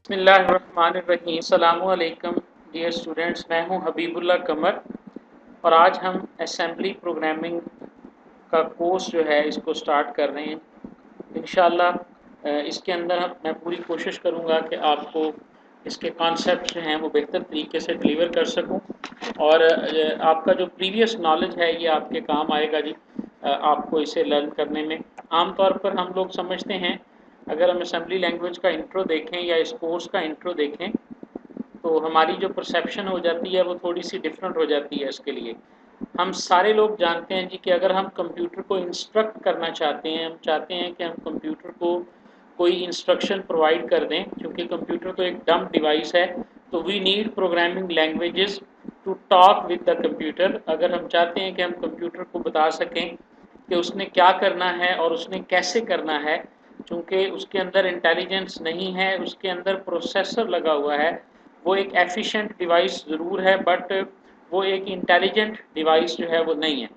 बिस्मिल्लाहिर्रहमानिर्रहीम। अस्सलामुअलैकुम dear students, मैं हूं हबीबुल्लाह कमर और आज हम असेंबली प्रोग्रामिंग का कोर्स जो है इसको स्टार्ट कर रहे हैं। इंशाल्लाह इसके अंदर मैं पूरी कोशिश करूंगा कि आपको इसके कॉन्सेप्ट जो हैं वो बेहतर तरीके से डिलीवर कर सकूं और आपका जो प्रीवियस नॉलेज है ये आपके काम आएगा जी। आपको इसे लर्न करने में आमतौर पर हम लोग समझते हैं, अगर हम असेंबली लैंग्वेज का इंट्रो देखें या इस कोर्स का इंट्रो देखें तो हमारी जो परसेप्शन हो जाती है वो थोड़ी सी डिफरेंट हो जाती है। इसके लिए हम सारे लोग जानते हैं जी कि अगर हम कंप्यूटर को इंस्ट्रक्ट करना चाहते हैं, हम चाहते हैं कि हम कंप्यूटर को कोई इंस्ट्रक्शन प्रोवाइड कर दें, क्योंकि कंप्यूटर तो एक डम्ब डिवाइस है, तो we need programming languages to talk with the computer. अगर हम चाहते हैं कि हम कंप्यूटर को बता सकें कि उसने क्या करना है और उसने कैसे करना है, चूँकि उसके अंदर इंटेलिजेंस नहीं है, उसके अंदर प्रोसेसर लगा हुआ है, वो एक एफिशिएंट डिवाइस ज़रूर है बट वो एक इंटेलिजेंट डिवाइस जो है वो नहीं है।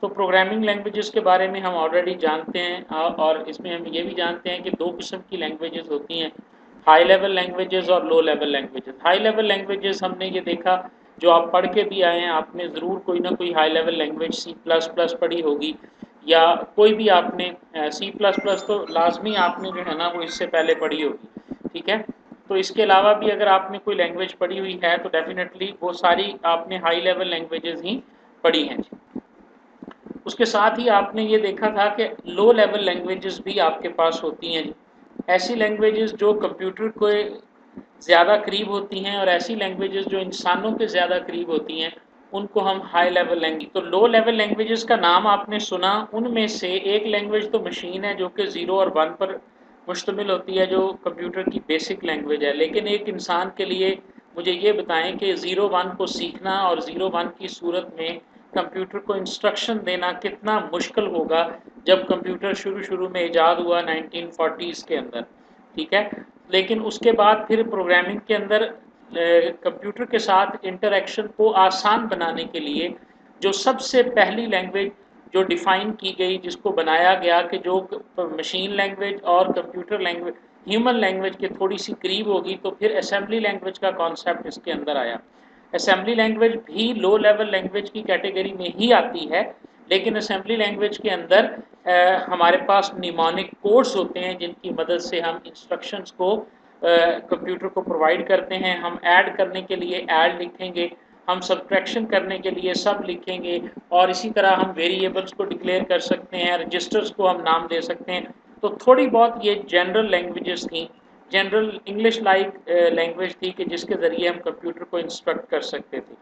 तो प्रोग्रामिंग लैंग्वेजेस के बारे में हम ऑलरेडी जानते हैं और इसमें हम ये भी जानते हैं कि दो किस्म की लैंग्वेजेस होती हैं, हाई लेवल लैंग्वेजेस और low level languages. High level languages हमने ये देखा, जो आप पढ़ के भी आए हैं, आपने ज़रूर कोई ना कोई high level language C plus plus पढ़ी होगी या कोई भी आपने सी प्लस प्लस तो लाजमी आपने जो है ना वो इससे पहले पढ़ी होगी, ठीक है। तो इसके अलावा भी अगर आपने कोई लैंग्वेज पढ़ी हुई है तो डेफिनेटली वो सारी आपने हाई लेवल लैंग्वेजेस ही पढ़ी हैं। उसके साथ ही आपने ये देखा था कि लो लेवल लैंग्वेजेस भी आपके पास होती हैं, ऐसी लैंग्वेजेस जो कंप्यूटर को ज़्यादा करीब होती हैं और ऐसी लैंग्वेजेस जो इंसानों के ज़्यादा करीब होती हैं उनको हम हाई लेवल लैंग्वेज। तो लो लेवल लैंग्वेजेस का नाम आपने सुना, उनमें से एक लैंग्वेज तो मशीन है जो कि 0 और 1 पर मुश्तमिल होती है, जो कंप्यूटर की बेसिक लैंग्वेज है। लेकिन एक इंसान के लिए मुझे ये बताएं कि 0-1 को सीखना और 0-1 की सूरत में कंप्यूटर को इंस्ट्रक्शन देना कितना मुश्किल होगा जब कंप्यूटर शुरू शुरू में ईजाद हुआ 1940s के अंदर, ठीक है। लेकिन उसके बाद फिर प्रोग्रामिंग के अंदर कंप्यूटर के साथ इंटरेक्शन को आसान बनाने के लिए जो सबसे पहली लैंग्वेज जो डिफ़ाइन की गई, जिसको बनाया गया कि जो मशीन लैंग्वेज और कंप्यूटर लैंग्वेज ह्यूमन लैंग्वेज के थोड़ी सी करीब होगी, तो फिर असेंबली लैंग्वेज का कॉन्सेप्ट इसके अंदर आया। असेंबली लैंग्वेज भी लो लेवल लैंग्वेज की कैटेगरी में ही आती है, लेकिन असेंबली लैंग्वेज के अंदर हमारे पास निमोनिक कोड्स होते हैं जिनकी मदद से हम इंस्ट्रक्शंस को कंप्यूटर को प्रोवाइड करते हैं। हम ऐड करने के लिए ऐड लिखेंगे, हम सब्ट्रैक्शन करने के लिए सब लिखेंगे और इसी तरह हम वेरिएबल्स को डिक्लेयर कर सकते हैं, रजिस्टर्स को हम नाम दे सकते हैं। तो थोड़ी बहुत ये जनरल लैंग्वेजेस थी, जनरल इंग्लिश लाइक लैंग्वेज थी कि जिसके ज़रिए हम कंप्यूटर को इंस्ट्रक्ट कर सकते थे।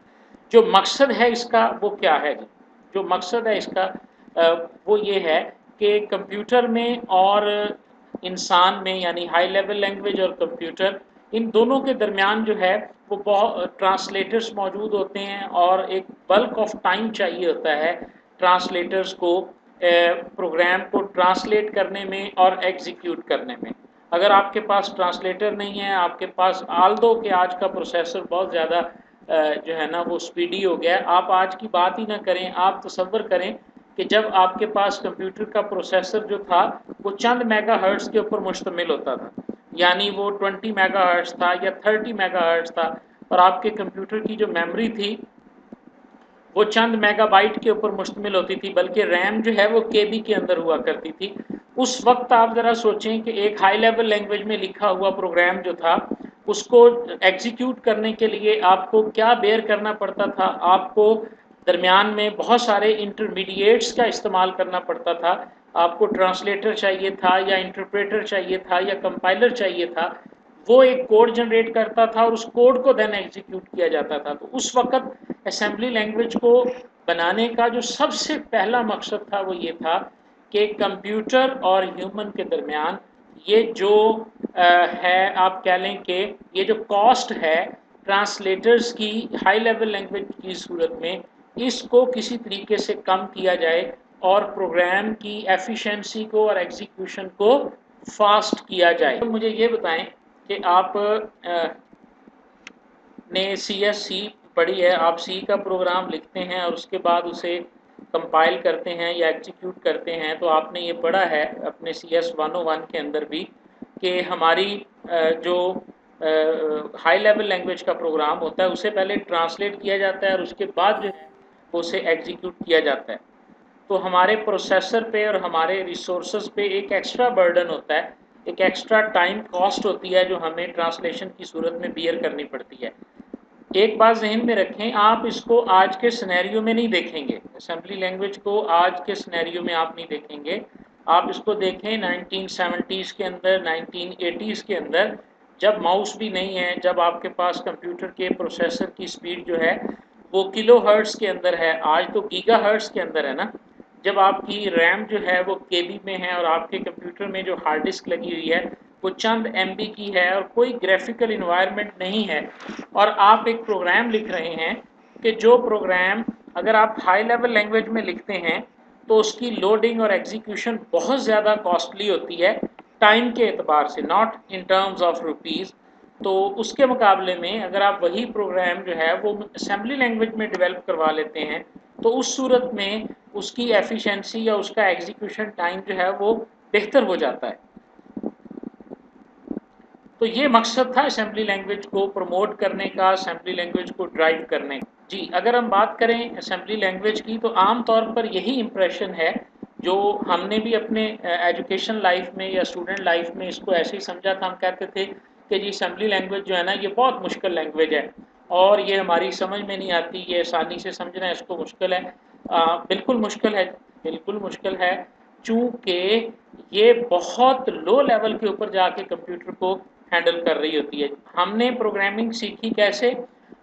जो मकसद है इसका वो क्या है जी? जो मकसद है इसका वो ये है कि कंप्यूटर में और इंसान में, यानी हाई लेवल लैंग्वेज और कंप्यूटर, इन दोनों के दरमियान जो है वो बहुत ट्रांसलेटर्स मौजूद होते हैं और एक बल्क ऑफ टाइम चाहिए होता है ट्रांसलेटर्स को प्रोग्राम को ट्रांसलेट करने में और एग्जीक्यूट करने में। अगर आपके पास ट्रांसलेटर नहीं है, आपके पास आल्दो कि आज का प्रोसेसर बहुत ज़्यादा जो है ना वो स्पीडी हो गया है, आप आज की बात ही ना करें, आप तसव्वुर करें कि जब आपके पास कंप्यूटर का प्रोसेसर जो था वो चंद मेगाहर्ट्ज़ के ऊपर मुश्तमिल होता था, यानी वो 20 मेगाहर्ट्ज़ था या 30 मेगाहर्ट्ज़ था, और आपके कंप्यूटर की जो मेमोरी थी वो चंद मेगाबाइट के ऊपर मुश्तमिल होती थी, बल्कि रैम जो है वो केबी के अंदर हुआ करती थी। उस वक्त आप ज़रा सोचें कि एक हाई लेवल लैंग्वेज में लिखा हुआ प्रोग्राम जो था उसको एग्जीक्यूट करने के लिए आपको क्या बेयर करना पड़ता था। आपको दरमियान में बहुत सारे इंटरमीडिएट्स का इस्तेमाल करना पड़ता था। आपको ट्रांसलेटर चाहिए था या इंटरप्रेटर चाहिए था या कंपाइलर चाहिए था। वो एक कोड जनरेट करता था और उस कोड को देन एग्जीक्यूट किया जाता था। तो उस वक्त असेंबली लैंग्वेज को बनाने का जो सबसे पहला मकसद था वो ये था कि कंप्यूटर और ह्यूमन के दरमियान ये जो है, आप कह लें कि ये जो कॉस्ट है ट्रांसलेटर्स की हाई लेवल लैंग्वेज की सूरत में, इसको किसी तरीके से कम किया जाए और प्रोग्राम की एफिशिएंसी को और एग्जीक्यूशन को फास्ट किया जाए। तो मुझे ये बताएं कि आप ने CSC पढ़ी है, आप सी का प्रोग्राम लिखते हैं और उसके बाद उसे कंपाइल करते हैं या एग्जीक्यूट करते हैं, तो आपने ये पढ़ा है अपने CS 101 के अंदर भी कि हमारी जो हाई लेवल लैंग्वेज का प्रोग्राम होता है उसे पहले ट्रांसलेट किया जाता है और उसके बाद जो है उसे एग्जीक्यूट किया जाता है। तो हमारे प्रोसेसर पे और हमारे रिसोर्सेज पे एक एक्स्ट्रा बर्डन होता है, एक एक्स्ट्रा टाइम कॉस्ट होती है जो हमें ट्रांसलेशन की सूरत में बियर करनी पड़ती है। एक बात ज़हन में रखें, आप इसको आज के सिनेरियो में नहीं देखेंगे, असेंबली लैंग्वेज को आज के सिनेरियो में आप नहीं देखेंगे, आप इसको देखें 1970s के अंदर, 1980s के अंदर, जब माउस भी नहीं है, जब आपके पास कंप्यूटर के प्रोसेसर की स्पीड जो है वो किलो हर्ट्स के अंदर है, आज तो गीगा हर्ट्स के अंदर है ना। जब आपकी रैम जो है वो केबी में है और आपके कंप्यूटर में जो हार्ड डिस्क लगी हुई है वो चंद एमबी की है और कोई ग्राफिकल इन्वायरमेंट नहीं है, और आप एक प्रोग्राम लिख रहे हैं कि जो प्रोग्राम अगर आप हाई लेवल लैंग्वेज में लिखते हैं तो उसकी लोडिंग और एग्जीक्यूशन बहुत ज़्यादा कॉस्टली होती है टाइम के एतबार से, not in terms of rupees. तो उसके मुकाबले में अगर आप वही प्रोग्राम जो है वो असेंबली लैंग्वेज में डेवलप करवा लेते हैं तो उस सूरत में उसकी एफिशिएंसी या उसका एग्जीक्यूशन टाइम जो है वो बेहतर हो जाता है। तो ये मकसद था असेंबली लैंग्वेज को प्रमोट करने का, असेंबली लैंग्वेज को ड्राइव करने का। जी, अगर हम बात करें असेंबली लैंग्वेज की तो आम तौर पर यही इम्प्रेशन है जो हमने भी अपने एजुकेशन लाइफ में या स्टूडेंट लाइफ में इसको ऐसे ही समझा था। हम कहते थे कि जी असेंबली लैंग्वेज जो है ना ये बहुत मुश्किल लैंग्वेज है और ये हमारी समझ में नहीं आती, ये आसानी से समझना इसको मुश्किल है। बिल्कुल मुश्किल है, बिल्कुल मुश्किल है, चूँकि ये बहुत लो लेवल के ऊपर जाके कंप्यूटर को हैंडल कर रही होती है। हमने प्रोग्रामिंग सीखी कैसे?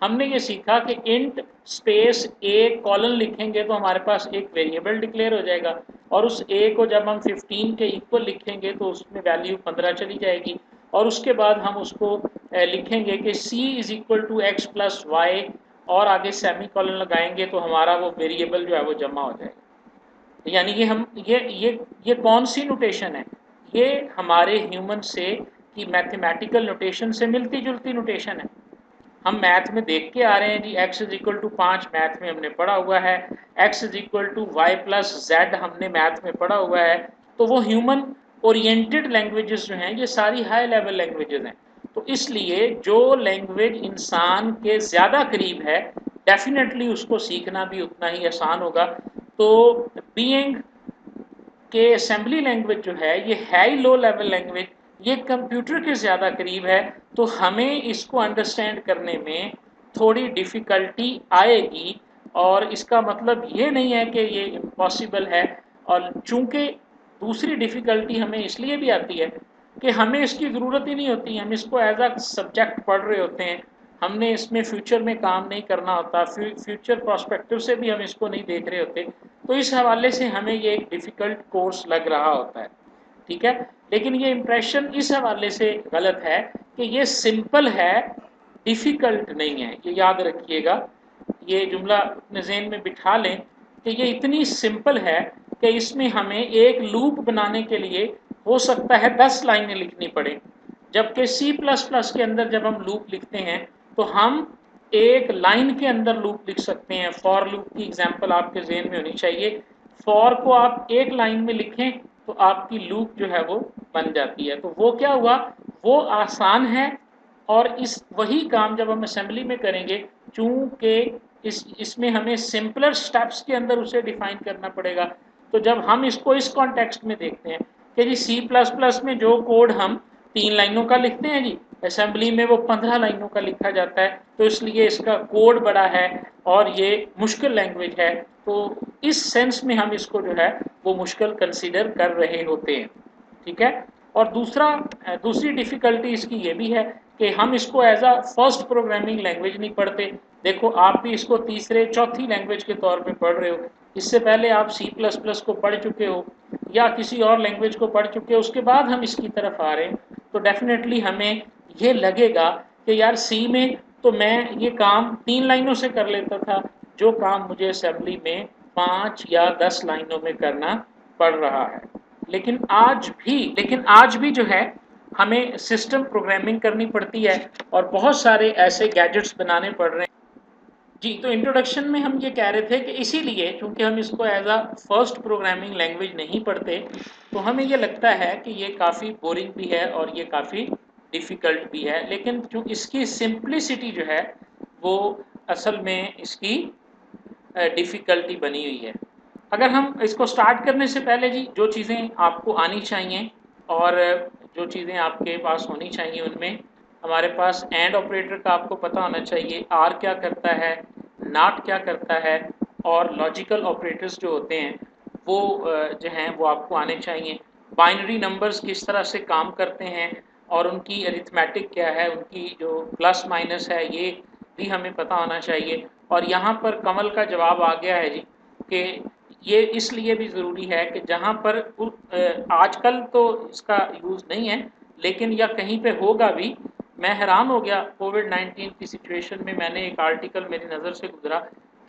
हमने ये सीखा कि इंट स्पेस ए कॉलन लिखेंगे तो हमारे पास एक वेरिएबल डिक्लेयर हो जाएगा और उस ए को जब हम 15 के इक्वल लिखेंगे तो उसमें वैल्यू 15 चली जाएगी और उसके बाद हम उसको लिखेंगे कि c is equal to X plus Y और आगे सेमी कॉलन लगाएंगे तो हमारा वो वेरिएबल जो है वो जमा हो जाएगा। यानी कि हम ये कौन सी नोटेशन है? ये हमारे ह्यूमन से की मैथमेटिकल नोटेशन से मिलती जुलती नोटेशन है। हम मैथ में देख के आ रहे हैं जी x is equal to 5 math में हमने पढ़ा हुआ है, x is equal to Y plus Z हमने मैथ में पढ़ा हुआ है। तो वो ह्यूमन ओरिएंटेड लैंग्वेजेस जो हैं ये सारी हाई लेवल लैंग्वेजेस हैं। तो इसलिए जो लैंग्वेज इंसान के ज़्यादा करीब है डेफिनेटली उसको सीखना भी उतना ही आसान होगा। तो बीइंग के असेंबली लैंग्वेज जो है ये हाई लो लेवल लैंग्वेज, ये कंप्यूटर के ज़्यादा करीब है, तो हमें इसको अंडरस्टैंड करने में थोड़ी डिफ़िकल्टी आएगी और इसका मतलब ये नहीं है कि ये इम्पॉसिबल है। और चूँकि दूसरी डिफ़िकल्टी हमें इसलिए भी आती है कि हमें इसकी ज़रूरत ही नहीं होती, हम इसको एज अ सब्जेक्ट पढ़ रहे होते हैं, हमने इसमें फ्यूचर में काम नहीं करना होता, फ्यूचर प्रोस्पेक्टिव से भी हम इसको नहीं देख रहे होते, तो इस हवाले से हमें ये एक डिफ़िकल्ट कोर्स लग रहा होता है, ठीक है। लेकिन ये इम्प्रेशन इस हवाले से गलत है कि ये सिंपल है, डिफ़िकल्ट नहीं है। ये याद रखिएगा, ये जुमला अपने ज़हन में बिठा लें कि ये इतनी सिंपल है कि इसमें हमें एक लूप बनाने के लिए हो सकता है 10 लाइनें लिखनी पड़े, जबकि C++ के अंदर जब हम लूप लिखते हैं तो हम एक लाइन के अंदर लूप लिख सकते हैं। फॉर लूप की एग्जांपल आपके ज़हन में होनी चाहिए। फॉर को आप एक लाइन में लिखें तो आपकी लूप जो है वो बन जाती है। तो वो क्या हुआ, वो आसान है और इस वही काम जब हम असेंबली में करेंगे, चूँकि इसमें हमें सिंपलर स्टेप्स के अंदर उसे डिफाइन करना पड़ेगा। तो जब हम इसको इस कॉन्टेक्स्ट में देखते हैं कि जी C++ में जो कोड हम 3 लाइनों का लिखते हैं जी, असेंबली में वो 15 लाइनों का लिखा जाता है, तो इसलिए इसका कोड बड़ा है और ये मुश्किल लैंग्वेज है। तो इस सेंस में हम इसको जो है वो मुश्किल कंसीडर कर रहे होते हैं, ठीक है। और दूसरी डिफ़िकल्टी इसकी ये भी है कि हम इसको as a first programming language नहीं पढ़ते। देखो आप भी इसको तीसरे चौथी लैंग्वेज के तौर पे पढ़ रहे हो, इससे पहले आप C++ को पढ़ चुके हो या किसी और लैंग्वेज को पढ़ चुके हो, उसके बाद हम इसकी तरफ आ रहे हैं। तो डेफिनेटली हमें ये लगेगा कि यार सी में तो मैं ये काम 3 लाइनों से कर लेता था, जो काम मुझे असेंबली में 5 या 10 लाइनों में करना पड़ रहा है। लेकिन आज भी जो है हमें सिस्टम प्रोग्रामिंग करनी पड़ती है और बहुत सारे ऐसे गैजेट्स बनाने पड़ रहे हैं। जी, तो इंट्रोडक्शन में हम ये कह रहे थे कि इसीलिए चूँकि हम इसको as a first programming language नहीं पढ़ते, तो हमें ये लगता है कि ये काफ़ी बोरिंग भी है और ये काफ़ी डिफ़िकल्ट भी है, लेकिन जो इसकी सिंप्लिसिटी जो है वो असल में इसकी डिफ़िकल्टी बनी हुई है। अगर हम इसको स्टार्ट करने से पहले जी जो चीज़ें आपको आनी चाहिए और जो चीज़ें आपके पास होनी चाहिए उनमें हमारे पास एंड ऑपरेटर का आपको पता होना चाहिए, आर क्या करता है, नॉट क्या करता है, और लॉजिकल ऑपरेटर्स जो होते हैं वो जो हैं वो आपको आने चाहिए। बाइनरी नंबर्स किस तरह से काम करते हैं और उनकी अरिथमेटिक क्या है, उनकी जो प्लस माइनस है ये भी हमें पता होना चाहिए। और यहाँ पर कमल का जवाब आ गया है जी कि ये इसलिए भी ज़रूरी है कि जहाँ पर आजकल तो इसका यूज़ नहीं है, लेकिन या कहीं पे होगा भी। मैं हैरान हो गया कोविड-19 की सिचुएशन में, मैंने एक आर्टिकल मेरी नज़र से गुजरा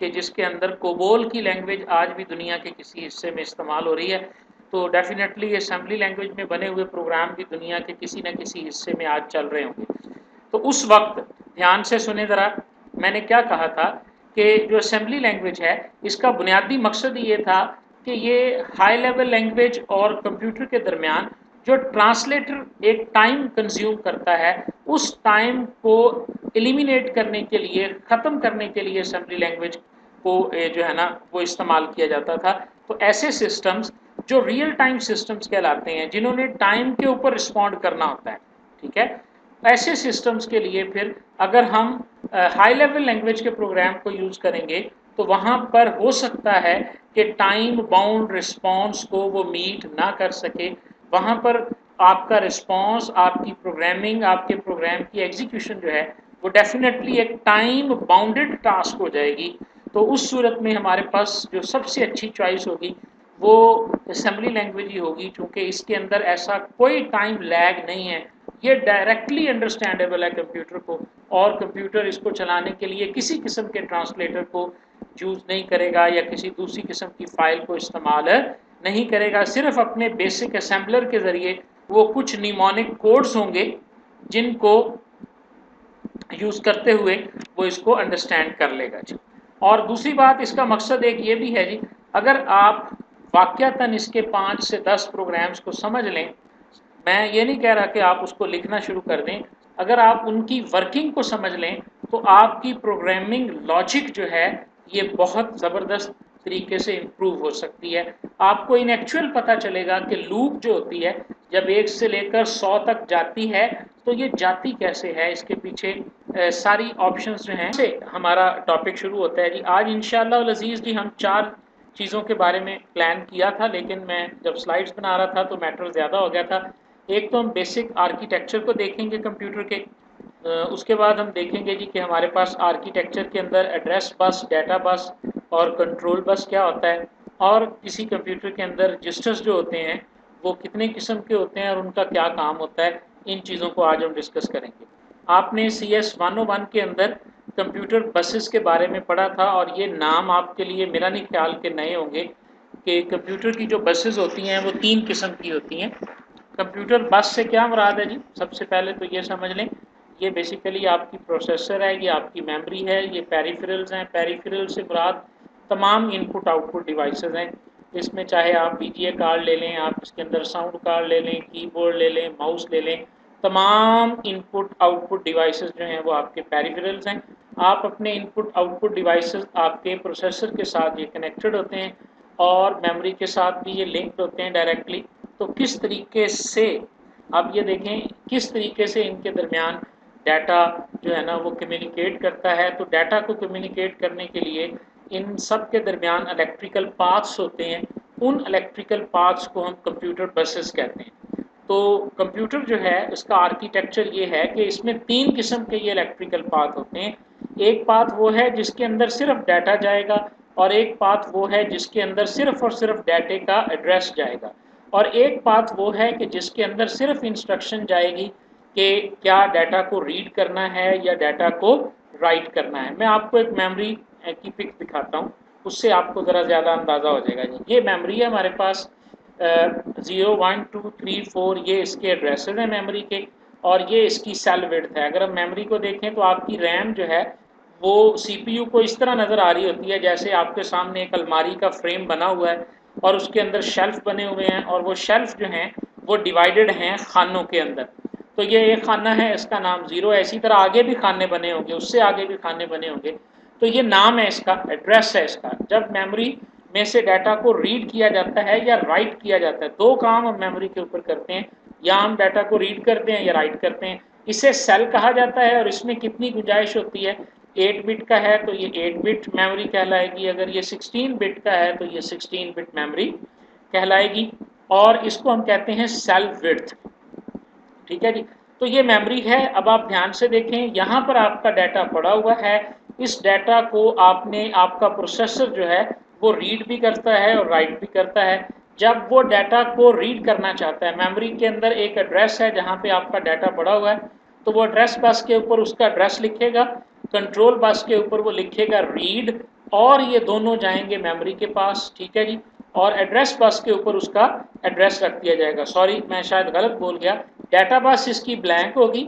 कि जिसके अंदर कोबोल की लैंग्वेज आज भी दुनिया के किसी हिस्से में इस्तेमाल हो रही है। तो डेफिनेटली असेंबली लैंग्वेज में बने हुए प्रोग्राम भी दुनिया के किसी न किसी हिस्से में आज चल रहे होंगे। तो उस वक्त ध्यान से सुने ज़रा, मैंने क्या कहा था कि जो असेंबली लैंग्वेज है इसका बुनियादी मकसद ये था कि ये हाई लेवल लैंग्वेज और कंप्यूटर के दरमियान जो ट्रांसलेटर एक टाइम कंज्यूम करता है उस टाइम को एलिमिनेट करने के लिए, ख़त्म करने के लिए असेंबली लैंग्वेज को जो है ना वो इस्तेमाल किया जाता था। तो ऐसे सिस्टम्स जो रियल टाइम सिस्टम्स कहलाते हैं, जिन्होंने टाइम के ऊपर रिस्पॉन्ड करना होता है, ठीक है, ऐसे सिस्टम्स के लिए फिर अगर हम हाई लेवल लैंग्वेज के प्रोग्राम को यूज़ करेंगे तो वहाँ पर हो सकता है कि टाइम बाउंड रिस्पॉन्स को वो मीट ना कर सके। वहाँ पर आपका रिस्पॉन्स, आपकी प्रोग्रामिंग, आपके प्रोग्राम की एग्जीक्यूशन जो है वो डेफिनेटली एक टाइम बाउंडेड टास्क हो जाएगी। तो उस सूरत में हमारे पास जो सबसे अच्छी चॉइस होगी वो असेंबली लैंग्वेज ही होगी, क्योंकि इसके अंदर ऐसा कोई टाइम लैग नहीं है। ये डायरेक्टली अंडरस्टैंडेबल है कंप्यूटर को, और कंप्यूटर इसको चलाने के लिए किसी किस्म के ट्रांसलेटर को यूज़ नहीं करेगा या किसी दूसरी किस्म की फ़ाइल को इस्तेमाल नहीं करेगा। सिर्फ अपने बेसिक असेंबलर के ज़रिए वो कुछ निमोनिक कोड्स होंगे जिनको यूज़ करते हुए वो इसको अंडरस्टैंड कर लेगा जी। और दूसरी बात, इसका मकसद एक ये भी है जी, अगर आप वाक़यातन इसके 5 से 10 प्रोग्राम्स को समझ लें, मैं ये नहीं कह रहा कि आप उसको लिखना शुरू कर दें, अगर आप उनकी वर्किंग को समझ लें तो आपकी प्रोग्रामिंग लॉजिक जो है ये बहुत ज़बरदस्त तरीके से इम्प्रूव हो सकती है। आपको इन एक्चुअल पता चलेगा कि लूप जो होती है जब 1 से लेकर 100 तक जाती है तो ये जाती कैसे है, इसके पीछे सारी ऑप्शंस जो हैं से हमारा टॉपिक शुरू होता है जी। आज इंशाअल्लाह अज़ीज़ जी हम 4 चीज़ों के बारे में प्लान किया था, लेकिन मैं जब स्लाइड्स बना रहा था तो मैटर ज़्यादा हो गया था। एक तो हम बेसिक आर्किटेक्चर को देखेंगे कंप्यूटर के, उसके बाद हम देखेंगे जी कि हमारे पास आर्किटेक्चर के अंदर एड्रेस बस, डाटा बस और कंट्रोल बस क्या होता है, और किसी कंप्यूटर के अंदर रजिस्टर्स जो होते हैं वो कितने किस्म के होते हैं और उनका क्या काम होता है। इन चीज़ों को आज हम डिस्कस करेंगे। आपने CS 101 के अंदर कंप्यूटर बसेस के बारे में पढ़ा था, और ये नाम आपके लिए मेरा नहीं ख्याल के नए होंगे कि कंप्यूटर की जो बसेस होती हैं वो 3 किस्म की होती हैं। कंप्यूटर बस से क्या मुराद है जी, सबसे पहले तो ये समझ लें, ये बेसिकली आपकी प्रोसेसर है, ये आपकी मेमोरी है, ये पेरिफेरल्स हैं। पेरिफेरल से मुराद तमाम इनपुट आउटपुट डिवाइसेस हैं। इसमें चाहे आप VGA कार्ड ले लें, आप इसके अंदर साउंड कार्ड ले लें, कीबोर्ड ले लें, माउस ले लें, तमाम इनपुट आउटपुट डिवाइसेस जो हैं वो आपके पेरिफेरल्स हैं। आप अपने इनपुट आउटपुट डिवाइसेस आपके प्रोसेसर के साथ ये कनेक्टेड होते हैं और मेमोरी के साथ भी ये लिंक्ड होते हैं डायरेक्टली। तो किस तरीके से, आप ये देखें किस तरीके से इनके दरमियान डाटा जो है ना वो कम्युनिकेट करता है। तो डाटा को कम्युनिकेट करने के लिए इन सब के दरमियान इलेक्ट्रिकल पाथ्स होते हैं। उन इलेक्ट्रिकल पाथ्स को हम कंप्यूटर बसेस कहते हैं। तो कंप्यूटर जो है इसका आर्किटेक्चर ये है कि इसमें 3 किस्म के ये इलेक्ट्रिकल पाथ होते हैं। एक पाथ वो है जिसके अंदर सिर्फ डाटा जाएगा, और एक पाथ वो है जिसके अंदर सिर्फ और सिर्फ डाटे का एड्रेस जाएगा, और एक पाथ वो है कि जिसके अंदर सिर्फ इंस्ट्रक्शन जाएगी कि क्या डाटा को रीड करना है या डाटा को राइट करना है। मैं आपको एक मेमोरी की पिक दिखाता हूँ, उससे आपको ज़रा ज़्यादा अंदाज़ा हो जाएगा जी। ये मेमोरी है हमारे पास, 0 1 2 3 4 ये इसके एड्रेसेस हैं मेमोरी के, और ये इसकी सेल विड्थ है। अगर हम मेमोरी को देखें तो आपकी रैम जो है वो CPU को इस तरह नज़र आ रही होती है जैसे आपके सामने एक अलमारी का फ्रेम बना हुआ है और उसके अंदर शेल्फ बने हुए हैं, और वो शेल्फ जो हैं वो डिवाइडेड हैं खानों के अंदर। तो ये एक खाना है, इसका नाम 0 है। इसी तरह आगे भी खाने बने होंगे, उससे आगे भी खाने बने होंगे। तो ये नाम है इसका, एड्रेस है इसका। जब मेमोरी में से डाटा को रीड किया जाता है या राइट किया जाता है, दो काम हम मेमोरी के ऊपर करते हैं, या हम डाटा को रीड करते हैं या राइट करते हैं। इसे सेल कहा जाता है और इसमें कितनी गुंजाइश होती है, 8 बिट का है तो ये 8 बिट मेमोरी कहलाएगी, अगर ये 16 बिट का है तो ये 16 बिट मेमोरी कहलाएगी, और इसको हम कहते हैं सेल विड्थ। ठीक है जी। तो ये मेमोरी है। अब आप ध्यान से देखें, यहाँ पर आपका डाटा पड़ा हुआ है, इस डाटा को आपने, आपका प्रोसेसर जो है वो रीड भी करता है और राइट भी करता है। जब वो डाटा को रीड करना चाहता है, मेमोरी के अंदर एक एड्रेस है जहाँ पे आपका डाटा पड़ा हुआ है, तो वो एड्रेस बस के ऊपर उसका एड्रेस लिखेगा, कंट्रोल बस के ऊपर वो लिखेगा रीड, और ये दोनों जाएंगे मेमोरी के पास। ठीक है जी। और एड्रेस बस के ऊपर उसका एड्रेस रख दिया जाएगा। सॉरी, मैं शायद गलत बोल गया, डाटा बस इसकी ब्लैंक होगी,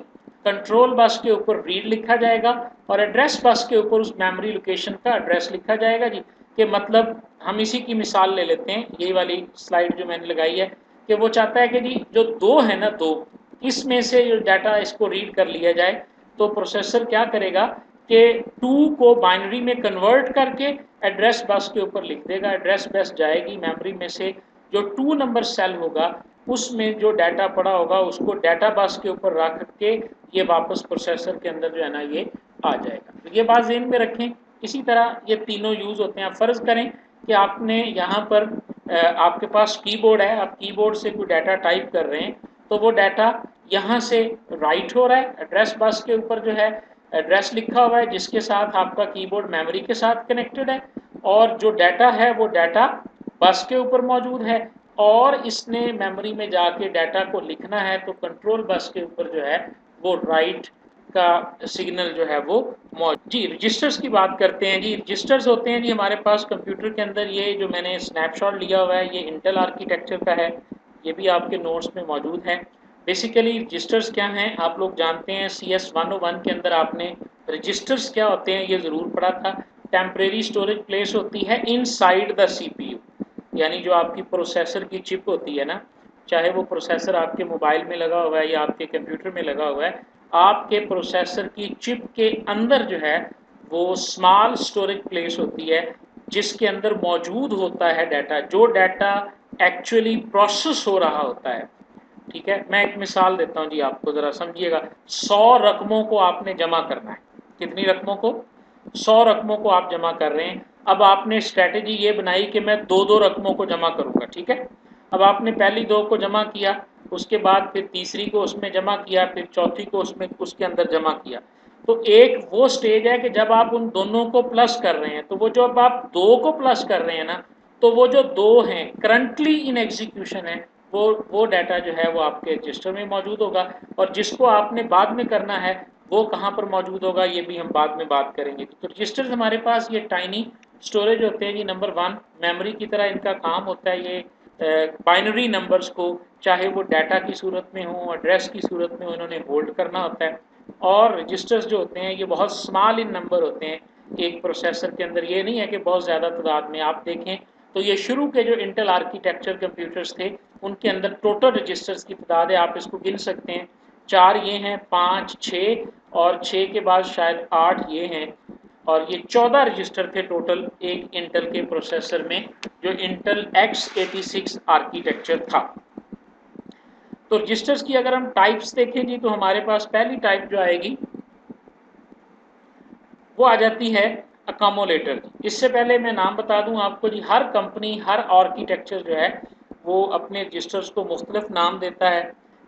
कंट्रोल बस के ऊपर रीड लिखा जाएगा, और एड्रेस बस के ऊपर उस मेमोरी लोकेशन का एड्रेस लिखा जाएगा जी। कि मतलब हम इसी की मिसाल ले लेते हैं, यही वाली स्लाइड जो मैंने लगाई है, कि वो चाहता है कि जी जो दो है ना, दो, इसमें से जो डाटा इसको रीड कर लिया जाए, तो प्रोसेसर क्या करेगा कि 2 को बाइनरी में कन्वर्ट करके एड्रेस बस के ऊपर लिख देगा। एड्रेस बस जाएगी मेमोरी में से, जो 2 नंबर सेल होगा उसमें जो डाटा पड़ा होगा उसको डाटा बस के ऊपर रख के ये वापस प्रोसेसर के अंदर जो है ना ये आ जाएगा। तो ये बात ज़हन में रखें। इसी तरह ये तीनों यूज़ होते हैं। फ़र्ज़ करें कि आपने यहाँ पर आपके पास कीबोर्ड है, आप कीबोर्ड से कोई डाटा टाइप कर रहे हैं, तो वो डाटा यहाँ से राइट हो रहा है, एड्रेस बस के ऊपर जो है एड्रेस लिखा हुआ है जिसके साथ आपका कीबोर्ड मेमोरी के साथ कनेक्टेड है, और जो डाटा है वो डाटा बस के ऊपर मौजूद है, और इसने मेमोरी में जाके डाटा को लिखना है, तो कंट्रोल बस के ऊपर जो है वो राइट का सिग्नल जो है वो मौजूद। जी, रजिस्टर्स की बात करते हैं। जी, रजिस्टर्स होते हैं जी हमारे पास कंप्यूटर के अंदर। ये जो मैंने स्नैपशॉट लिया हुआ है ये इंटेल आर्किटेक्चर का है, ये भी आपके नोट्स में मौजूद है। बेसिकली रजिस्टर्स क्या हैं आप लोग जानते हैं, CS 101 के अंदर आपने रजिस्टर्स क्या होते हैं ये ज़रूर पढ़ा था। टेम्परेरी स्टोरेज प्लेस होती है इनसाइड द CPU, यानी जो आपकी प्रोसेसर की चिप होती है ना, चाहे वो प्रोसेसर आपके मोबाइल में लगा हुआ है या आपके कंप्यूटर में लगा हुआ है, आपके प्रोसेसर की चिप के अंदर जो है वो स्मॉल स्टोरेज प्लेस होती है जिसके अंदर मौजूद होता है डाटा, जो डाटा एक्चुअली प्रोसेस हो रहा होता है। ठीक है, मैं एक मिसाल देता हूँ जी आपको, ज़रा समझिएगा। 100 रकमों को आपने जमा करना है। कितनी रकमों को? 100 रकमों को आप जमा कर रहे हैं। अब आपने स्ट्रैटेजी ये बनाई कि मैं 2-2 रकमों को जमा करूँगा। ठीक है, अब आपने पहली 2 को जमा किया, उसके बाद फिर तीसरी को उसमें जमा किया, फिर चौथी को उसमें उसके अंदर जमा किया। तो एक वो स्टेज है कि जब आप उन दोनों को प्लस कर रहे हैं, तो वो जब आप 2 को प्लस कर रहे हैं ना, तो वो जो 2 हैं करंटली इन एग्जीक्यूशन है, वो डाटा जो है वो आपके रजिस्टर में मौजूद होगा, और जिसको आपने बाद में करना है वो कहाँ पर मौजूद होगा ये भी हम बाद में बात करेंगे। तो रजिस्टर्स हमारे पास ये टाइनी स्टोरेज होते हैं जी। नंबर 1 मेमोरी की तरह इनका काम होता है, ये बाइनरी नंबर्स को चाहे वो डाटा की सूरत में हो, एड्रेस की सूरत में हो, इन्होंने होल्ड करना होता है। और रजिस्टर्स जो होते हैं ये बहुत स्मॉल इन नंबर होते हैं एक प्रोसेसर के अंदर। ये नहीं है कि बहुत ज़्यादा तादाद में। आप देखें तो ये शुरू के जो इंटेल आर्किटेक्चर कंप्यूटर्स थे उनके अंदर टोटल रजिस्टर्स की तादाद है, आप इसको गिन सकते हैं। 4 ये हैं, 5, 6, और 6 के बाद शायद 8 ये हैं, और ये 14 रजिस्टर थे टोटल एक इंटेल के प्रोसेसर में, जो इंटेल X86 आर्किटेक्चर था। तो रजिस्टर्स की अगर हम टाइप्स देखें जी, तो हमारे पास पहली टाइप जो आएगी वो आ जाती है अकोमोलेटर। इससे पहले मैं नाम बता दूं आपको जी, हर कंपनी, हर आर्किटेक्चर जो है वो अपने रजिस्टर्स को मुख्तलिफ नाम देता है।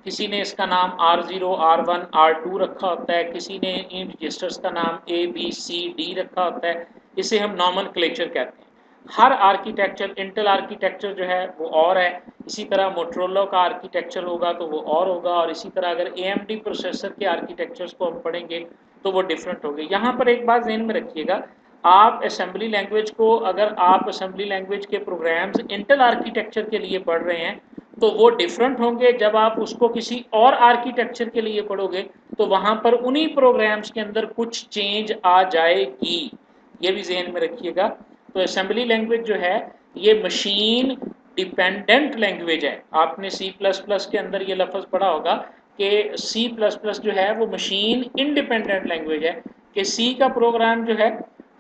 किसी ने इसका नाम R0, R1, R2 रखा होता है, किसी ने इन रजिस्टर्स का नाम A, B, C, D रखा होता है। इसे हम नॉमेनक्लेचर कहते हैं। हर आर्किटेक्चर, इंटेल आर्किटेक्चर जो है वो और है, इसी तरह मोटरोला का आर्किटेक्चर होगा तो वो और होगा, और इसी तरह अगर AMD प्रोसेसर के आर्किटेक्चर्स को हम पढ़ेंगे तो वो डिफरेंट होंगे। यहाँ पर एक बात ध्यान में रखिएगा, आप असेंबली लैंग्वेज को, अगर आप असेंबली लैंग्वेज के प्रोग्राम्स इंटेल आर्किटेक्चर के लिए पढ़ रहे हैं तो वो डिफरेंट होंगे। जब आप उसको किसी और आर्किटेक्चर के लिए पढ़ोगे तो वहाँ पर उन्हीं प्रोग्राम्स के अंदर कुछ चेंज आ जाएगी, ये भी ध्यान में रखिएगा। तो असेंबली लैंग्वेज जो है ये मशीन डिपेंडेंट लैंग्वेज है। आपने C++ के अंदर ये लफ्ज़ पढ़ा होगा कि सी प्लस प्लस जो है वो मशीन इंडिपेंडेंट लैंग्वेज है, कि सी का प्रोग्राम जो है,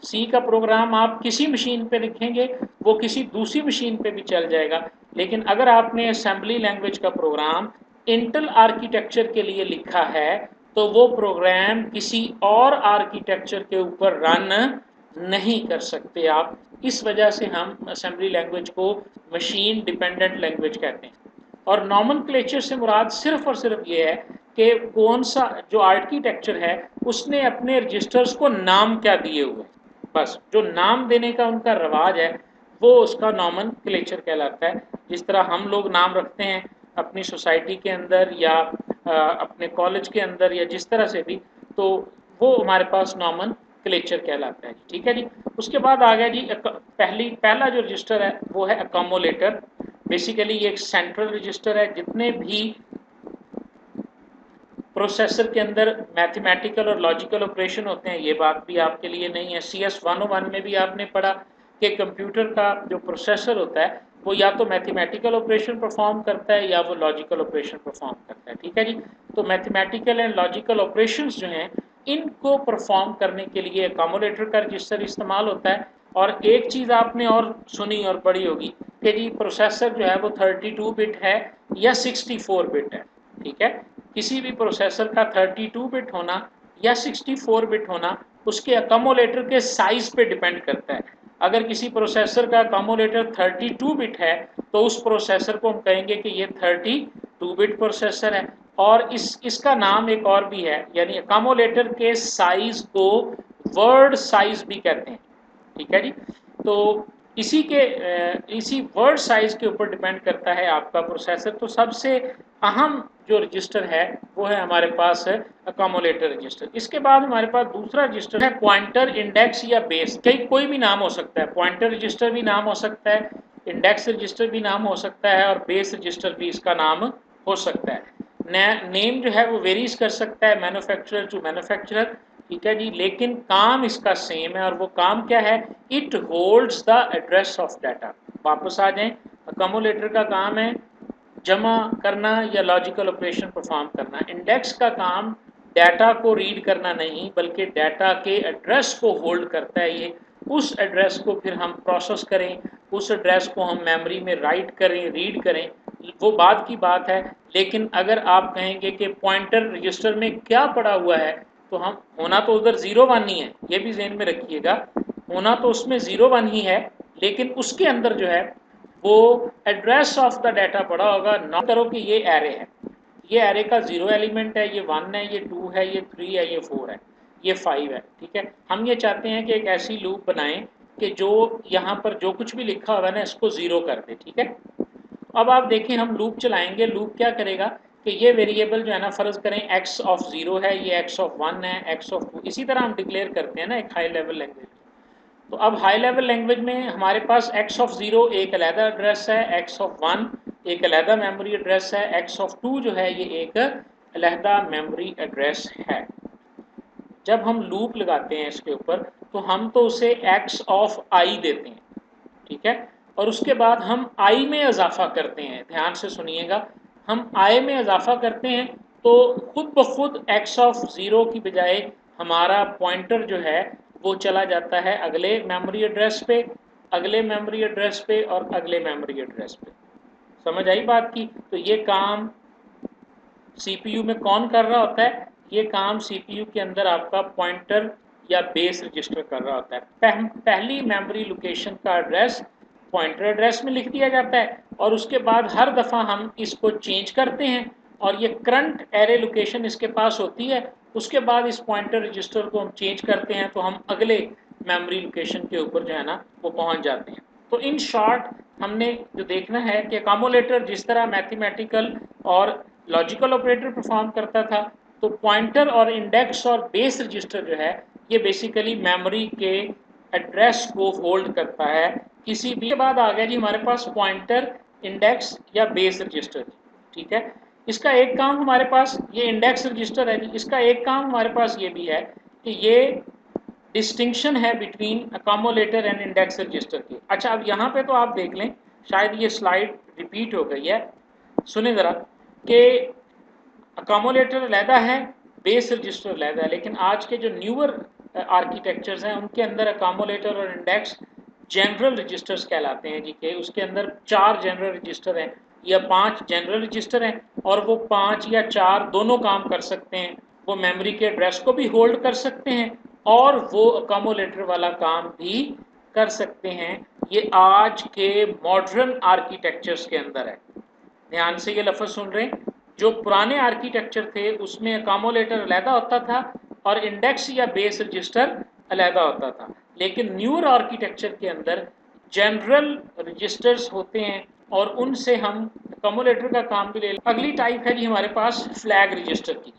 सी का प्रोग्राम आप किसी मशीन पे लिखेंगे वो किसी दूसरी मशीन पे भी चल जाएगा। लेकिन अगर आपने असेंबली लैंग्वेज का प्रोग्राम इंटेल आर्किटेक्चर के लिए लिखा है तो वो प्रोग्राम किसी और आर्किटेक्चर के ऊपर रन नहीं कर सकते आप। इस वजह से हम असेंबली लैंग्वेज को मशीन डिपेंडेंट लैंग्वेज कहते हैं। और नॉमेनक्लेचर से मुराद सिर्फ और सिर्फ ये है कि कौन सा जो आर्किटेक्चर है उसने अपने रजिस्टर्स को नाम क्या दिए हुए, बस जो नाम देने का उनका रवाज है वो उसका नॉमेनक्लेचर कहलाता है। जिस तरह हम लोग नाम रखते हैं अपनी सोसाइटी के अंदर या अपने कॉलेज के अंदर या जिस तरह से भी, तो वो हमारे पास नॉमेनक्लेचर कहलाता है। ठीक है जी। उसके बाद आ गया जी पहला जो रजिस्टर है वो है अकोमोलेटर। बेसिकली ये एक सेंट्रल रजिस्टर है। जितने भी प्रोसेसर के अंदर मैथमेटिकल और लॉजिकल ऑपरेशन होते हैं, ये बात भी आपके लिए नहीं है, CS 101 में भी आपने पढ़ा कि कंप्यूटर का जो प्रोसेसर होता है वो या तो मैथमेटिकल ऑपरेशन परफॉर्म करता है या वो लॉजिकल ऑपरेशन परफॉर्म करता है। ठीक है जी। तो मैथमेटिकल एंड लॉजिकल ऑपरेशंस जो हैं इनको परफॉर्म करने के लिए अकोमोडेटर का रजिस्टर इस्तेमाल होता है। और एक चीज़ आपने और सुनी और पढ़ी होगी कि जी प्रोसेसर जो है वो 32 बिट है या 64 बिट है। ठीक है। किसी भी प्रोसेसर का 32 बिट होना या 64 बिट होना उसके अकोमोलेटर के साइज पे डिपेंड करता है। अगर किसी प्रोसेसर का अकोमोलेटर 32 बिट है तो उस प्रोसेसर को हम कहेंगे कि ये 32 बिट प्रोसेसर है। और इसका नाम एक और भी है, यानी अकोमोलेटर के साइज को वर्ड साइज भी कहते हैं। ठीक है जी। तो इसी वर्ड साइज के ऊपर डिपेंड करता है आपका प्रोसेसर। तो सबसे अहम जो रजिस्टर है वो है हमारे पास है अकोमोलेटर रजिस्टर। इसके बाद हमारे पास दूसरा रजिस्टर है पॉइंटर, इंडेक्स या बेस। कोई भी नाम हो सकता है, पॉइंटर रजिस्टर भी नाम हो सकता है, इंडेक्स रजिस्टर भी नाम हो सकता है और बेस रजिस्टर भी इसका नाम हो सकता है। नेम जो है वो वेरीज कर सकता है मैन्युफैक्चरर टू मैन्युफैक्चरर। ठीक है जी। लेकिन काम इसका सेम है और वो काम क्या है, it holds the address of data. वापस आ जाएं, अकोमोलेटर का काम है जमा करना या लॉजिकल ऑपरेशन परफॉर्म करना। इंडेक्स का काम डाटा को रीड करना नहीं बल्कि डाटा के एड्रेस को होल्ड करता है। ये उस एड्रेस को फिर हम प्रोसेस करें, उस एड्रेस को हम मेमोरी में राइट करें, रीड करें, वो बात की बात है। लेकिन अगर आप कहेंगे कि पॉइंटर रजिस्टर में क्या पड़ा हुआ है तो हम होना तो उधर 0 1 ही है, ये भी ज़हन में रखिएगा। होना तो उसमें 0 1 ही है लेकिन उसके अंदर जो है वो एड्रेस ऑफ द डाटा पड़ा होगा। ना करो कि ये एरे है, ये एरे का 0 एलिमेंट है, ये 1 है, ये 2 है, ये 3 है, ये 4 है, ये 5 है। ठीक है। हम ये चाहते हैं कि एक ऐसी लूप बनाएं कि जो यहाँ पर जो कुछ भी लिखा हुआ है ना इसको 0 कर दे। ठीक है। अब आप देखें हम लूप चलाएंगे, लूप क्या करेगा कि ये वेरिएबल जो है ना, फ़र्ज़ करें x ऑफ 0 है, ये x ऑफ 1 है, x ऑफ 2, इसी तरह हम डिक्लेयर करते हैं ना एक हाई लेवल लैंग्वेज। तो अब हाई लेवल लैंग्वेज में हमारे पास x ऑफ 0 एक अलहदा एड्रेस है, x ऑफ 1 एक अलहदा मेमोरी एड्रेस है, x ऑफ 2 जो है ये एक अलहदा मेमोरी एड्रेस है। जब हम लूप लगाते हैं इसके ऊपर तो हम तो उसे x ऑफ i देते हैं। ठीक है। और उसके बाद हम i में इजाफा करते हैं। ध्यान से सुनिएगा, हम i में इजाफा करते हैं तो खुद ब खुद x ऑफ 0 की बजाय हमारा पॉइंटर जो है वो चला जाता है अगले मेमोरी एड्रेस पे, अगले मेमोरी एड्रेस पे और अगले मेमोरी एड्रेस पे। समझ आई बात की। तो ये काम CPU में कौन कर रहा होता है, ये काम CPU के अंदर आपका पॉइंटर या बेस रजिस्टर कर रहा होता है। पहली मेमोरी लोकेशन का एड्रेस पॉइंटर एड्रेस में लिख दिया जाता है और उसके बाद हर दफ़ा हम इसको चेंज करते हैं और ये करंट एरे लोकेशन इसके पास होती है। उसके बाद इस पॉइंटर रजिस्टर को हम चेंज करते हैं तो हम अगले मेमोरी लोकेशन के ऊपर जो है ना वो पहुंच जाते हैं। तो इन शॉर्ट हमने जो देखना है कि अकोमोलेटर जिस तरह मैथमेटिकल और लॉजिकल ऑपरेटर परफॉर्म करता था, तो पॉइंटर और इंडेक्स और बेस रजिस्टर जो है ये बेसिकली मेमोरी के एड्रेस को होल्ड करता है किसी भी। के बाद आ गया जी हमारे पास पॉइंटर, इंडेक्स या बेस रजिस्टर। ठीक है। इसका एक काम हमारे पास, ये इंडेक्स रजिस्टर है जी, इसका एक काम हमारे पास ये भी है कि ये डिस्टिंक्शन है between accumulator and index register की। अच्छा, अब यहाँ पे तो आप देख लें, शायद ये स्लाइड रिपीट हो गई है, सुने ज़रा कि अकोमोलेटर अलहदा है, बेस रजिस्टर अलहदा है, लेकिन आज के जो न्यूअर आर्किटेक्चर्स हैं उनके अंदर अकोमोलेटर और इंडेक्स जनरल रजिस्टर्स कहलाते हैं जी, के उसके अंदर 4 जनरल रजिस्टर हैं या 5 जनरल रजिस्टर हैं, और वो 5 या 4 दोनों काम कर सकते हैं। वो मेमोरी के एड्रेस को भी होल्ड कर सकते हैं और वो अकोमोलेटर वाला काम भी कर सकते हैं। ये आज के मॉडर्न आर्किटेक्चर्स के अंदर है। ध्यान से ये लफ्ज़ सुन रहे हैं। जो पुराने आर्किटेक्चर थे उसमें अकोमोलेटर अलहदा होता था और इंडेक्स या बेस रजिस्टर अलहदा होता था, लेकिन न्यूअर आर्किटेक्चर के अंदर जनरल रजिस्टर्स होते हैं और उनसे हम अकोमोलेटर का काम भी ले। अगली टाइप है जी हमारे पास फ्लैग रजिस्टर की।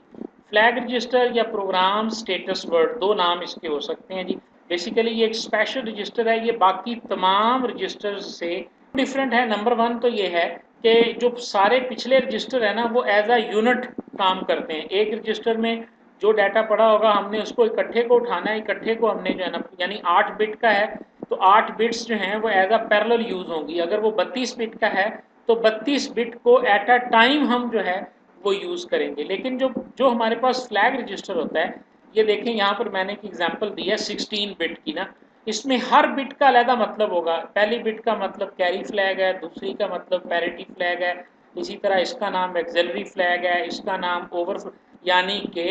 फ्लैग रजिस्टर या प्रोग्राम स्टेटस वर्ड, दो नाम इसके हो सकते हैं जी। बेसिकली ये एक स्पेशल रजिस्टर है, ये बाकी तमाम रजिस्टर्स से डिफरेंट है। नंबर 1 तो ये है कि जो सारे पिछले रजिस्टर है ना वो एज अ यूनिट काम करते हैं। एक रजिस्टर में जो डाटा पड़ा होगा हमने उसको इकट्ठे को उठाना है, इकट्ठे को हमने जो है ना, यानी 8 बिट का है तो 8 बिट्स जो हैं वो एज अ पैरेलल यूज होंगी। अगर वो 32 बिट का है तो 32 बिट को एट अ टाइम हम जो है वो यूज़ करेंगे। लेकिन जो जो हमारे पास फ्लैग रजिस्टर होता है, ये देखें यहाँ पर मैंने एक एग्जांपल दी है 16 बिट की ना, इसमें हर बिट का अलग मतलब होगा। पहली बिट का मतलब कैरी फ्लैग है, दूसरी का मतलब पैरिटी फ्लैग है, इसी तरह इसका नाम एक्सिलरी फ्लैग है, इसका नाम ओवर, यानी कि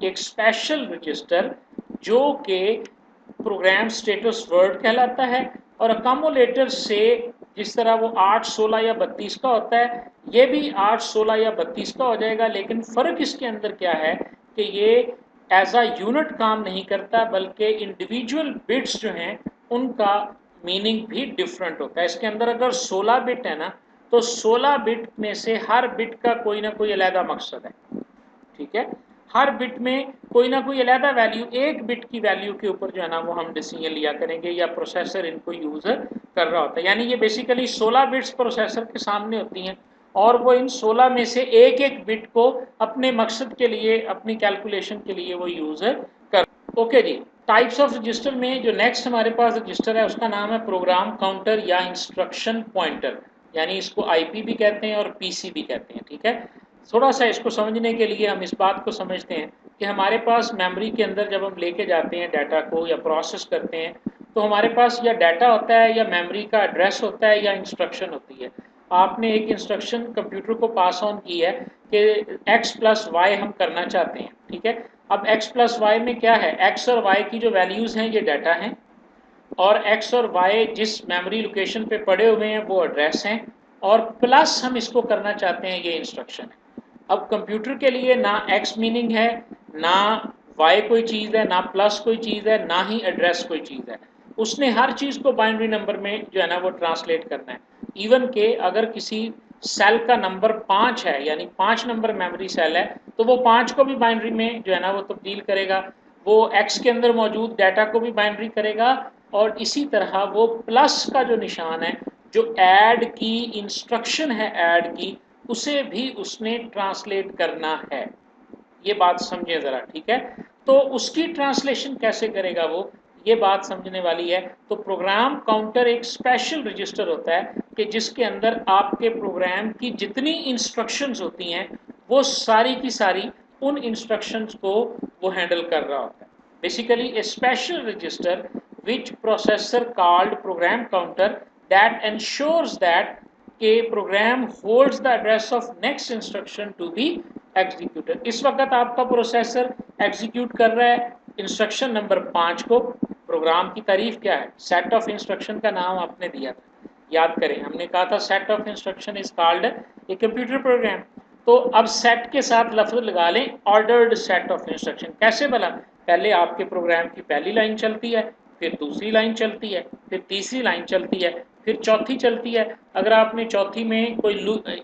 एक स्पेशल रजिस्टर जो कि प्रोग्राम स्टेटस वर्ड कहलाता है। और अकोमोलेटर से जिस तरह वो 8, 16 या 32 का होता है, ये भी 8, 16 या 32 का हो जाएगा। लेकिन फ़र्क इसके अंदर क्या है कि ये एज अ यूनिट काम नहीं करता, बल्कि इंडिविजुअल बिट्स जो हैं उनका मीनिंग भी डिफरेंट होता है। इसके अंदर अगर 16 बिट है ना, तो 16 बिट में से हर बिट का कोई ना कोई अलहदा मकसद है। ठीक है, हर बिट में कोई ना कोई अलहदा वैल्यू, एक बिट की वैल्यू के ऊपर जो है ना वो हम डिसीजन लिया करेंगे या प्रोसेसर इनको यूज़ कर रहा होता है। यानी ये बेसिकली 16 बिट्स प्रोसेसर के सामने होती हैं और वो इन 16 में से एक एक बिट को अपने मकसद के लिए, अपनी कैलकुलेशन के लिए वो यूज़ कर। ओके जी, टाइप्स ऑफ रजिस्टर में जो नेक्स्ट हमारे पास रजिस्टर है उसका नाम है प्रोग्राम काउंटर या इंस्ट्रक्शन पॉइंटर, यानी इसको आईपी भी कहते हैं और पीसी भी कहते हैं। ठीक है, थोड़ा सा इसको समझने के लिए हम इस बात को समझते हैं कि हमारे पास मेमोरी के अंदर जब हम लेके जाते हैं डाटा को या प्रोसेस करते हैं, तो हमारे पास या डाटा होता है या मेमोरी का एड्रेस होता है या इंस्ट्रक्शन होती है। आपने एक इंस्ट्रक्शन कंप्यूटर को पास ऑन की है कि x + y हम करना चाहते हैं। ठीक है, अब x + y में क्या है, x और y की जो वैल्यूज़ हैं ये डाटा हैं, और x और y जिस मेमोरी लोकेशन पे पड़े हुए हैं वो एड्रेस हैं, और प्लस हम इसको करना चाहते हैं, ये इंस्ट्रक्शन है। अब कंप्यूटर के लिए ना x मीनिंग है, ना y कोई चीज़ है, ना प्लस कोई चीज़ है, ना ही एड्रेस कोई चीज़ है। उसने हर चीज़ को बाइनरी नंबर में जो है ना वो ट्रांसलेट करना है। इवन के अगर किसी सेल का नंबर 5 है, यानी 5 नंबर मेमोरी सेल है, तो वो 5 को भी बाइनरी में जो है ना वो तब्दील करेगा। वो x के अंदर मौजूद डाटा को भी बाइनरी करेगा, और इसी तरह वो प्लस का जो निशान है, जो ऐड की इंस्ट्रक्शन है ऐड की, उसे भी उसने ट्रांसलेट करना है। ये बात समझे ज़रा। ठीक है, तो उसकी ट्रांसलेशन कैसे करेगा वो, ये बात समझने वाली है। तो प्रोग्राम काउंटर एक स्पेशल रजिस्टर होता है कि जिसके अंदर आपके प्रोग्राम की जितनी इंस्ट्रक्शंस होती हैं वो सारी की सारी उन इंस्ट्रक्शंस को वो हैंडल कर रहा होता है। Basically a special register which processor called program counter that ensures that के program holds the address of next instruction to be executed. इस वक्त आपका प्रोसेसर एग्जीक्यूट कर रहा है इंस्ट्रक्शन नंबर 5 को। प्रोग्राम की तारीफ क्या है, सेट ऑफ इंस्ट्रक्शन का नाम आपने दिया था, याद करें हमने कहा था set of instruction is called a computer program. तो अब सेट के साथ लफ्ज लगा लें ऑर्डर्ड सेट ऑफ इंस्ट्रक्शन। कैसे भला, पहले आपके प्रोग्राम की पहली लाइन चलती है, फिर दूसरी लाइन चलती है, फिर तीसरी लाइन चलती है, फिर चौथी चलती है। अगर आपने चौथी में कोई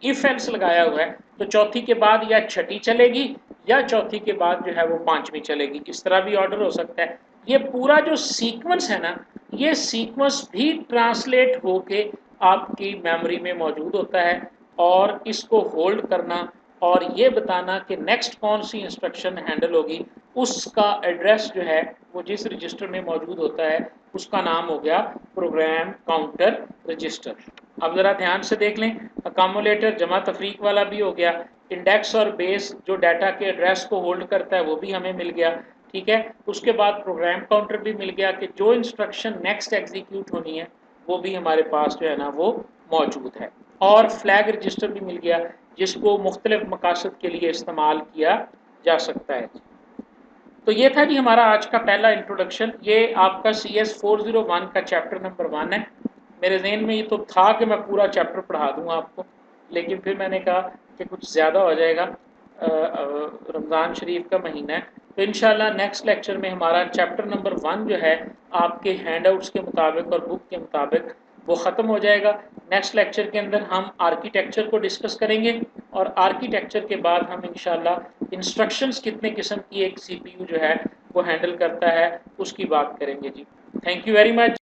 इफ एल्स लगाया हुआ है तो चौथी के बाद या छठी चलेगी या चौथी के बाद जो है वो पांचवी चलेगी। इस तरह भी ऑर्डर हो सकता है। ये पूरा जो सीक्वेंस है ना, ये सीक्वेंस भी ट्रांसलेट होके आपकी मेमोरी में मौजूद होता है, और इसको होल्ड करना और ये बताना कि नेक्स्ट कौन सी इंस्ट्रक्शन हैंडल होगी, उसका एड्रेस जो है वो जिस रजिस्टर में मौजूद होता है उसका नाम हो गया प्रोग्राम काउंटर रजिस्टर। अब ज़रा ध्यान से देख लें, अकामुलेटर जमा तफरीक वाला भी हो गया, इंडेक्स और बेस जो डाटा के एड्रेस को होल्ड करता है वो भी हमें मिल गया, ठीक है। उसके बाद प्रोग्राम काउंटर भी मिल गया कि जो इंस्ट्रक्शन नेक्स्ट एग्जीक्यूट होनी है वो भी हमारे पास जो है ना वो मौजूद है। और फ्लैग रजिस्टर भी मिल गया जिसको मुख्तलिफ मकासद के लिए इस्तेमाल किया जा सकता है। तो ये था जी हमारा आज का पहला इंट्रोडक्शन। ये आपका CS 401 का चैप्टर नंबर 1 है। मेरे जहन में ये तो था कि मैं पूरा चैप्टर पढ़ा दूंगा आपको, लेकिन फिर मैंने कहा कि कुछ ज़्यादा हो जाएगा, रमज़ान शरीफ का महीना है, तो इंशाल्लाह नेक्स्ट लेक्चर में हमारा चैप्टर नंबर 1 जो है आपके हैंडआउट्स के मुताबिक और बुक के मुताबिक वो ख़त्म हो जाएगा। नेक्स्ट लेक्चर के अंदर हम आर्किटेक्चर को डिस्कस करेंगे और आर्किटेक्चर के बाद हम इंशाल्लाह इंस्ट्रक्शंस कितने किस्म की एक CPU जो है वो हैंडल करता है उसकी बात करेंगे जी। Thank you very much.